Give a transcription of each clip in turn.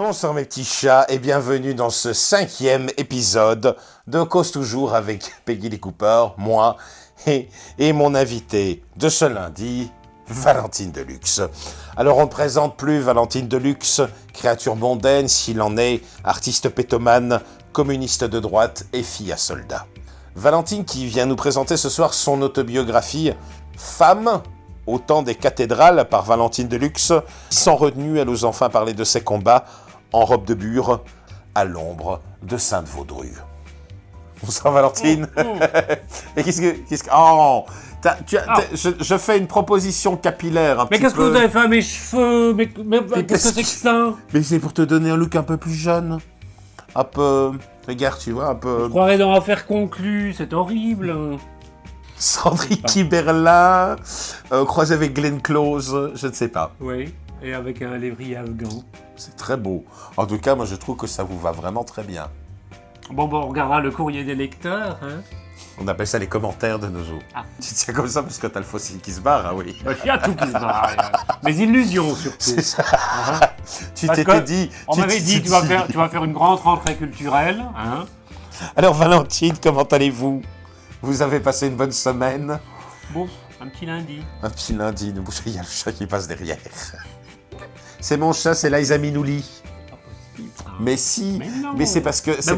Bonsoir mes petits chats et bienvenue dans ce 5e épisode de Cause Toujours avec Peggy Lee Cooper, moi et mon invité de ce lundi, Valentine Deluxe. Alors on ne présente plus Valentine Deluxe, créature mondaine s'il en est, artiste pétomane, communiste de droite et fille à soldat. Valentine qui vient nous présenter ce soir son autobiographie « Femme » au temps des cathédrales par Valentine Deluxe, sans retenue, elle ose enfin parler de ses combats en robe de bure, à l'ombre de Sainte-Vaudrue. Bonsoir Valentine. Et qu'est-ce que... Oh, je fais une proposition capillaire un petit peu. Mais qu'est-ce que vous avez fait à mes cheveux? Mais qu'est-ce que c'est que ça? Mais c'est pour te donner un look un peu plus jeune. Un peu... Regarde, tu vois, un peu... Je croirais dans Affaire conclue, c'est horrible. Sandrine Kiberlin, croisé avec Glenn Close, je ne sais pas. Oui, et avec un lévrier afghan. C'est très beau. En tout cas, moi je trouve que ça vous va vraiment très bien. Bon, on regardera le courrier des lecteurs, hein. On appelle ça les commentaires de nos jours. Ah. Tu tiens comme ça parce que t'as le fossile qui se barre, ah oui. Il y a tout qui se barre. Mes illusions surtout. C'est ça. Tu Parce t'étais dit... On m'avait dit, tu vas faire une grande rentrée culturelle, hein. Alors Valentine, comment allez-vous? Vous avez passé une bonne semaine? Bon, un petit lundi. Un petit lundi, il y a le chat qui passe derrière. C'est mon chat, c'est Liza Minouli. Mais si, mais c'est parce que je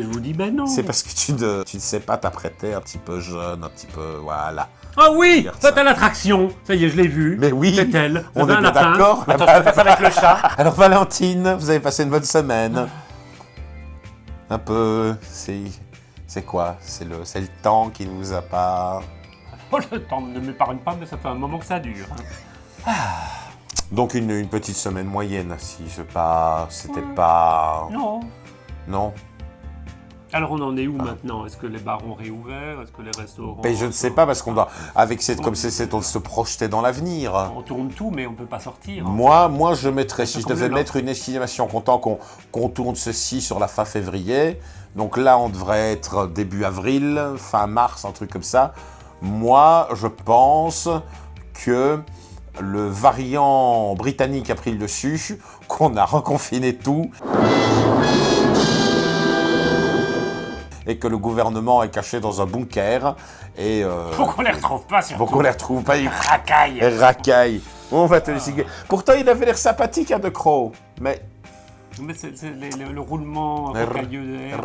vous dis non. C'est parce que tu ne sais pas t'apprêter un petit peu jeune, un petit peu voilà. Ah oui, c'est à l'attraction. Ça y est, je l'ai vu. Mais oui, c'est elle. On est bien d'accord. Attends, je fais ça avec le chat. Alors Valentine, vous avez passé une bonne semaine. Un peu, c'est quoi? C'est le temps qui ne vous a pas... Oh, le temps ne m'épargne pas, mais ça fait un moment que ça dure. Hein. Donc une petite semaine moyenne, si c'était pas... Non. Non. Alors on en est où maintenant? Est-ce que les bars ont réouvert? Est-ce que les restaurants... Ben, je ne sais pas, parce qu'on doit, avec on se projeter dans l'avenir. On tourne tout, mais on ne peut pas sortir. Moi je mettrais, si je devais mettre une estimation, comptant qu'on tourne ceci sur la fin février, donc là on devrait être début avril, fin mars, un truc comme ça. Moi, je pense que le variant britannique a pris le dessus, qu'on a reconfiné tout, et que le gouvernement est caché dans un bunker, et... Faut qu'on les retrouve pas, surtout. Faut qu'on les retrouve pas, ils racaillent. Racaillent. On va te laisser... Pourtant, il avait l'air sympathique, hein, de Crow, mais... Mais c'est le roulement rocailleux d'air.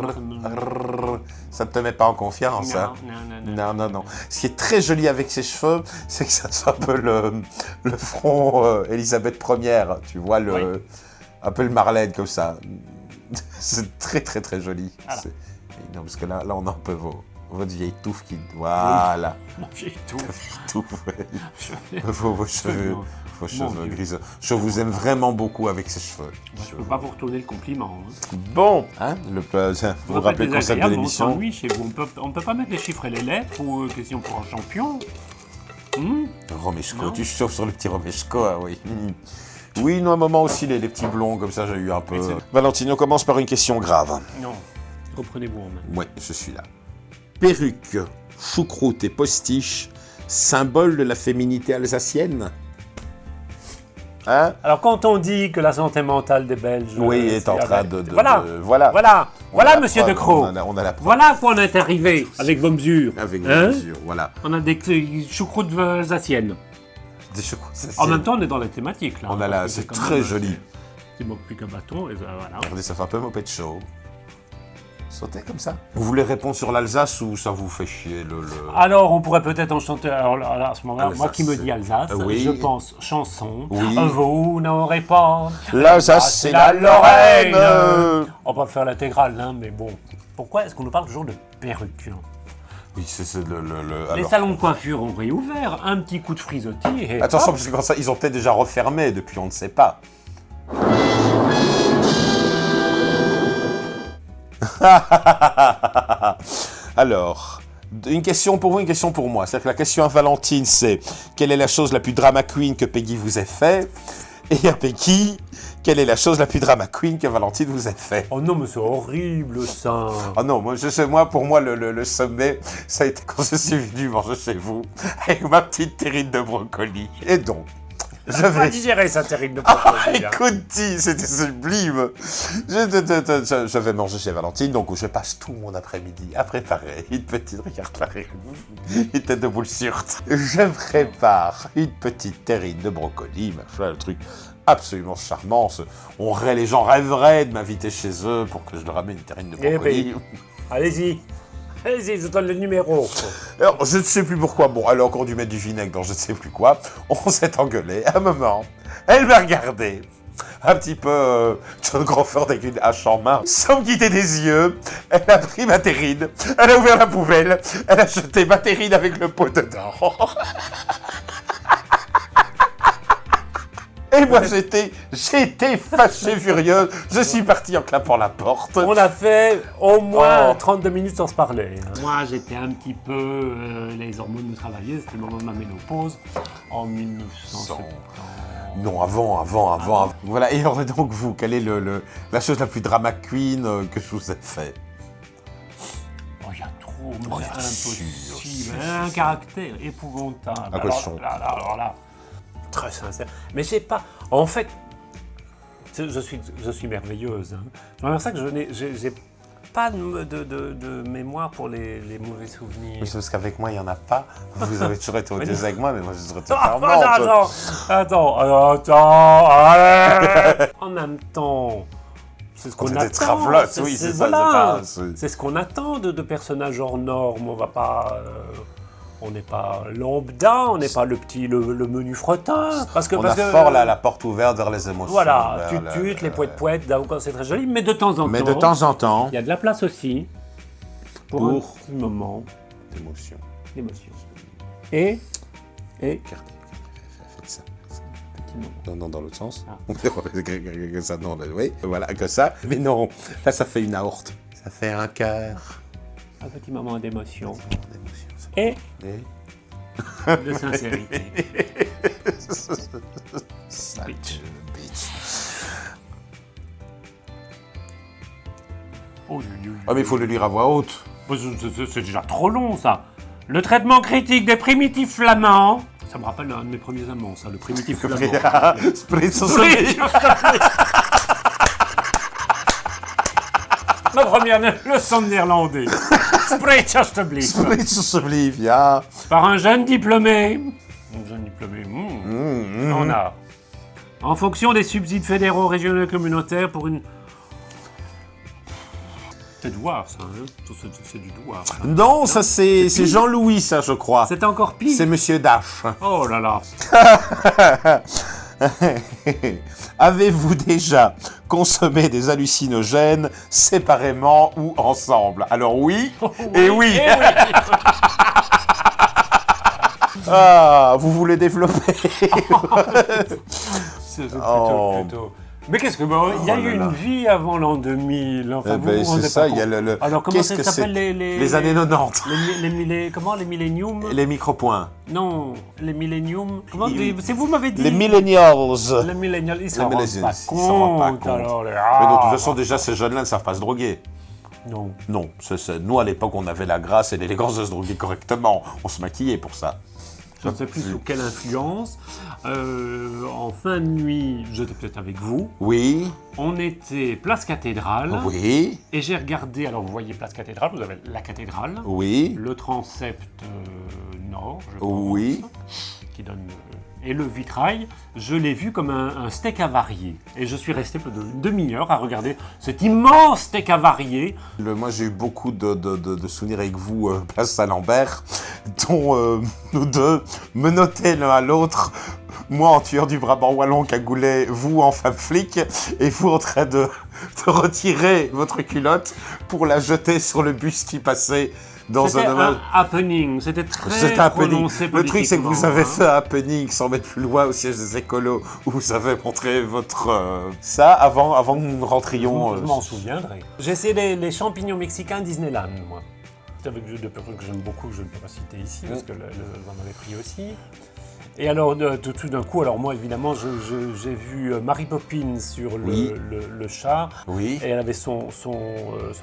Ça ne te met pas en confiance, hein? Non. Ce qui est très joli avec ses cheveux, c'est que ça soit un peu le front Elisabeth Ière, tu vois, un peu le Marlène comme ça. C'est très très très joli. Voilà. Non, parce que là on a un peu votre vieille touffe qui... Voilà. Mon vieille touffe. Vos cheveux. Vos cheveux gris. Je vous aime vraiment beaucoup avec ces cheveux. Je ne peux pas vous retourner le compliment. Hein. Bon, hein, vous vous rappelez le concept de l'émission? On ne peut pas mettre les chiffres et les lettres ou question pour un champion. Romeshko, tu chauffes sur le petit Romeshko, ah oui. Oui, non, à un moment aussi, les petits blonds, comme ça, j'ai eu un peu... Valentine, on commence par une question grave. Non, reprenez-vous en main. Oui, je suis là. Perruque, choucroute et postiche, symbole de la féminité alsacienne? Hein? Alors, quand on dit que la santé mentale des Belges... Oui, est en train de... Voilà, monsieur De Croo. On a la preuve. Voilà à quoi on est arrivé avec vos mesures. Avec vos mesures, voilà. On a des choucroutes alsaciennes. Des choucroutes alsaciennes. En même temps, on est dans la thématique, là. On a là, c'est très joli. Il manque plus qu'un bâton, et voilà. Regardez, ça fait un peu moped show. Sautez comme ça. Vous voulez répondre sur l'Alsace ou ça vous fait chier Alors, on pourrait peut-être en chanter. Alors, à ce moment-là, moi qui me dis Alsace, oui. je pense chanson. Oui. Vous n'aurez pas. L'Alsace, c'est la Lorraine. On va faire l'intégrale, hein, mais bon. Pourquoi est-ce qu'on nous parle toujours de perruque? Oui, c'est Les salons de coiffure ont réouvert. Un petit coup de frisottis. Et attention, parce que quand ça, ils ont peut-être déjà refermé depuis, on ne sait pas. Alors, une question pour vous, une question pour moi. C'est-à-dire que la question à Valentine, c'est quelle est la chose la plus drama queen que Peggy vous ait fait? Et à Peggy, quelle est la chose la plus drama queen que Valentine vous ait fait? Oh non, mais c'est horrible ça. Oh non, pour moi, le sommet, ça a été quand je suis venu manger chez vous avec ma petite terrine de brocoli. Et donc, Je Pas vais... digérer sa terrine de brocoli. Écoute, c'était sublime. Je vais manger chez Valentine, donc je passe tout mon après-midi à préparer une petite, regarde, une tête de boule surte. Je prépare une petite terrine de brocoli, machin, le truc absolument charmant. Les gens rêveraient de m'inviter chez eux pour que je leur ramène une terrine de brocoli. Allez-y, je donne le numéro. Alors, je ne sais plus pourquoi, bon, elle a encore dû mettre du vinaigre dans je ne sais plus quoi. On s'est engueulé, à un moment, elle m'a regardé, un petit peu John Crawford avec une hache en main, sans me quitter des yeux. Elle a pris ma terrine, elle a ouvert la poubelle, elle a jeté ma terrine avec le pot dedans. Et moi, j'étais fâché, furieux. Je suis parti en clapant la porte. On a fait au moins 32 minutes sans se parler. Moi, j'étais un petit peu... les hormones me travaillaient, c'était le moment de ma ménopause, en 1970. Non, avant. Voilà, et alors donc vous, quelle est la chose la plus drama queen que je vous ai fait? Oh, il y a trop, mais Oh, c'est bien impossible. sûr. Un caractère épouvantable. À quoi son? Alors là, très sincère. Mais j'ai pas... En fait, je suis merveilleuse. Hein. C'est pour ça que j'ai pas de mémoire pour les mauvais souvenirs. Mais c'est parce qu'avec moi, il n'y en a pas. Vous avez toujours été odieuse avec moi, mais moi, je suis toujours Ah, charmante. attends, allez. En même temps, c'est ce qu'on On attend. était travelottes, oui, c'est ça, voilà. c'est pas... C'est ce qu'on attend de personnages hors normes. On va pas... on n'est pas lambda, on n'est pas le menu fretin. Parce que, On a fort la porte ouverte vers les émotions. Voilà, vers les poètes, c'est très joli, mais de temps en Mais de temps en temps, il y a de la place aussi pour un petit moment d'émotion. d'émotion. Et Faites ça. petit moment. Non, dans l'autre sens. Ah. Que ça, non, oui, voilà, que ça. Mais non, là, ça fait une aorte. Ça fait un cœur. Un petit moment d'émotion. D'émotion, ça. Et Et... de sincérité. Sale bitch. Oh, Ah, mais il faut le lire à voix haute. c'est déjà trop long, ça. Le traitement critique des primitifs flamands. Ça me rappelle un de mes premiers amants, ça, le primitif flamand. Spritz Ma première leçon de néerlandais. Spreek alsjeblieft. Spritz ja. Par un jeune diplômé. Un jeune diplômé. On a. En fonction des subsides fédéraux, régionaux et communautaires pour une... C'est douar, ça, hein. C'est du douar. Ça. Non, ça c'est Jean-Louis, ça, je crois. C'est encore pire. C'est Monsieur Dash. Oh là là. Avez-vous déjà consommé des hallucinogènes séparément ou ensemble? Alors oui, et oui. Et oui. Ah, vous voulez développer? C'est Oh. plutôt. Mais qu'est-ce que... Il y a Oh eu là là. une vie avant l'an 2000. Enfin, vous vous C'est rendez ça, pas il y a compte. le... Alors, comment Qu'est-ce ça que s'appelle c'est? les... Les années 90. Comment les milléniums? Les micropoints. Non, les milléniums. Comment Il- c'est vous m'avez dit. Les millennials. Les millénials, ils s'en rendent millennials, pas ils s'en rendent pas compte. compte. Alors, Mais non, de toute façon, déjà, ces jeunes-là ne savent pas se droguer. Non. Non, nous, à l'époque, on avait la grâce et l'élégance de se droguer correctement. On se maquillait pour ça. Je ne sais plus sous quelle influence. En fin de nuit, j'étais peut-être avec vous. Oui, On était place Cathédrale. oui, Et j'ai regardé, alors vous voyez place Cathédrale, vous avez la cathédrale. oui, Le transept nord, je pense, oui. qui donne... et le vitrail, je l'ai vu comme un steak avarié. Et je suis resté plus d'une demi-heure à regarder cet immense steak avarié. Moi, j'ai eu beaucoup de souvenirs avec vous, place Saint-Lambert, dont nous deux menottés l'un à l'autre. Moi en tueur du Brabant wallon cagoulé, vous en femme flic, et vous en train de retirer votre culotte pour la jeter sur le bus qui passait dans C'était un domaine. un happening, c'était très C'est un happening. prononcé Le truc, c'est que vous politiquement, avez hein. fait un happening sans mettre plus loin au siège des écolos, où vous avez montré votre... Ça, avant que nous rentrions... Je m'en souviendrai. J'ai essayé les champignons mexicains Disneyland, moi. avec deux personnes que j'aime beaucoup, que je ne peux pas citer ici, parce que vous en avez pris aussi. Et alors, tout d'un coup, alors moi, évidemment, j'ai vu Mary Poppins sur le chat, Oui. et elle avait son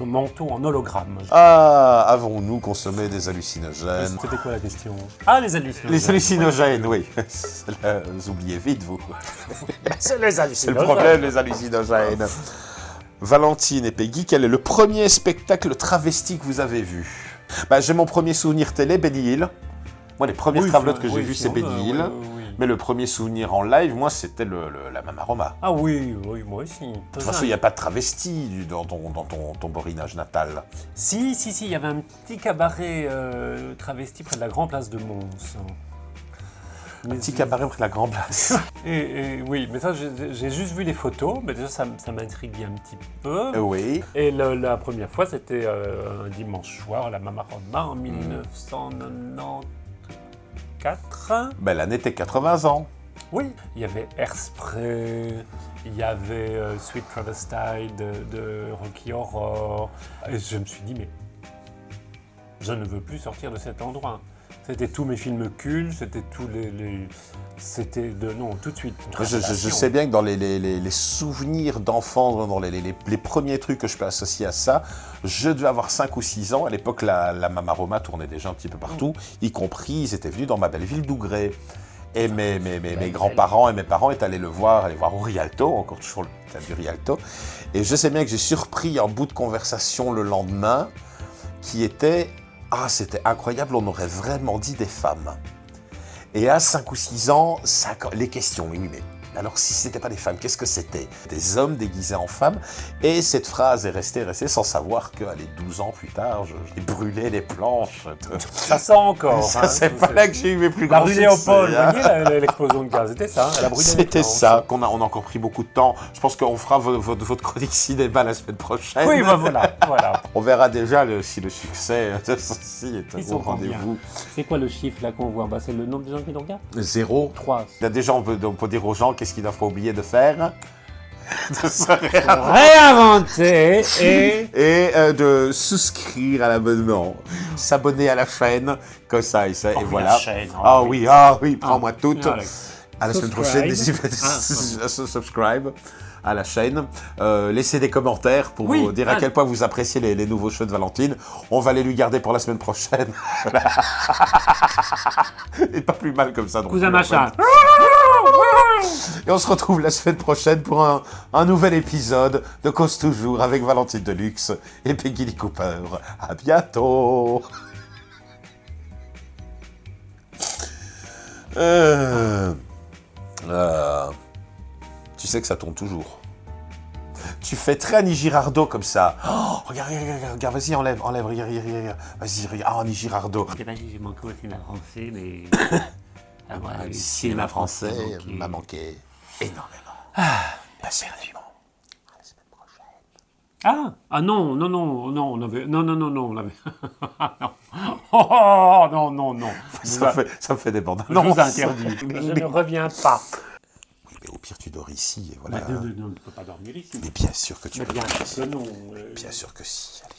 manteau en hologramme. Ah, avons-nous consommé des hallucinogènes? C'était quoi la question? Ah, les hallucinogènes. Les hallucinogènes, oui. Vous oubliez vite, vous. C'est les C'est hallucinogènes. le problème, les hallucinogènes. Valentine et Peggy, quel est le premier spectacle travesti que vous avez vu? J'ai mon premier souvenir télé, Benny Hill. Moi, les premières travelottes que j'ai vues, c'est Benny Hill. Oui. Mais le premier souvenir en live, moi, c'était la Mama Roma. Ah oui, moi aussi. De toute façon, il n'y a pas de travesti dans ton borinage natal. Si, il y avait un petit cabaret travesti près de la Grande Place de Mons. Un petit cabaret près de la Grande Place. Et oui, mais ça, j'ai juste vu les photos, mais déjà, ça m'intriguait un petit peu. Oui. Et la première fois, c'était un dimanche soir à la Mama Roma en 1994. Elle était 80 ans. Oui, il y avait Hairspray, il y avait Sweet Travesty de Rocky Horror. Et je me suis dit, mais je ne veux plus sortir de cet endroit. C'était tous mes films cultes, c'était tous c'était non, tout de suite. Je sais bien que dans les souvenirs d'enfance, dans les premiers trucs que je peux associer à ça, je devais avoir 5 ou 6 ans. À l'époque, la Mama Roma tournait déjà un petit peu partout, y compris, ils étaient venus dans ma belle ville d'Ougré. Et mes grands-parents et mes parents étaient allés voir au Rialto, encore toujours le théâtre du Rialto. Et je sais bien que j'ai surpris un bout de conversation le lendemain qui était... Ah, c'était incroyable, on aurait vraiment dit des femmes. Et à 5 ou 6 ans, les questions, oui, mais alors si ce n'était pas des femmes, qu'est-ce que c'était? Des hommes déguisés en femmes. Et cette phrase est restée sans savoir que, 12 ans plus tard, j'ai brûlé les planches. Ça sent encore. Ça, c'est pas là que j'ai eu mes plus grands succès. La rue Léopold, vous voyez l'explosion de gaz, c'était ça, elle a brûlé les C'était planches. ça. On a encore pris beaucoup de temps. Je pense qu'on fera votre chronique cinéma la semaine prochaine. Oui, voilà. On verra déjà si le succès de ceci est Ils au sont rendez-vous. C'est quoi le chiffre là qu'on voit? C'est le nombre de gens qui nous regardent? 0. 3. Il y a des gens, on peut dire aux gens qu'est-ce qu'ils ne doivent pas oublier de faire. De se réinventer et de souscrire à l'abonnement. S'abonner à la chaîne, comme ça, et voilà. Oui, prends-moi toute. À la semaine prochaine, n'hésitez pas à subscribe à la chaîne. Laissez des commentaires pour vous dire à quel point vous appréciez les nouveaux shows de Valentine. On va les lui garder pour la semaine prochaine. Et pas plus mal comme ça. Cousin machin. Et on se retrouve la semaine prochaine pour un nouvel épisode de Cause Toujours avec Valentine Deluxe et Peggy Lee Cooper. À bientôt. Tu sais que ça tourne toujours. Tu fais très Annie Girardot comme ça. Oh, regarde, vas-y, enlève, regarde. Vas-y, regarde, Annie Girardot. Je sais pas si j'ai manqué au cinéma français, mais... Le cinéma français m'a manqué énormément. Personnellement. À la semaine prochaine. Non, on avait... Non, on avait... Oh, non. Ça me fait des bandes. Je vous interdis. Je ne reviens pas. Mais au pire, tu dors ici, et voilà. Non, tu ne peux pas dormir ici. Mais bien sûr que tu peux. Bien sûr que non. Bien sûr que si, allez.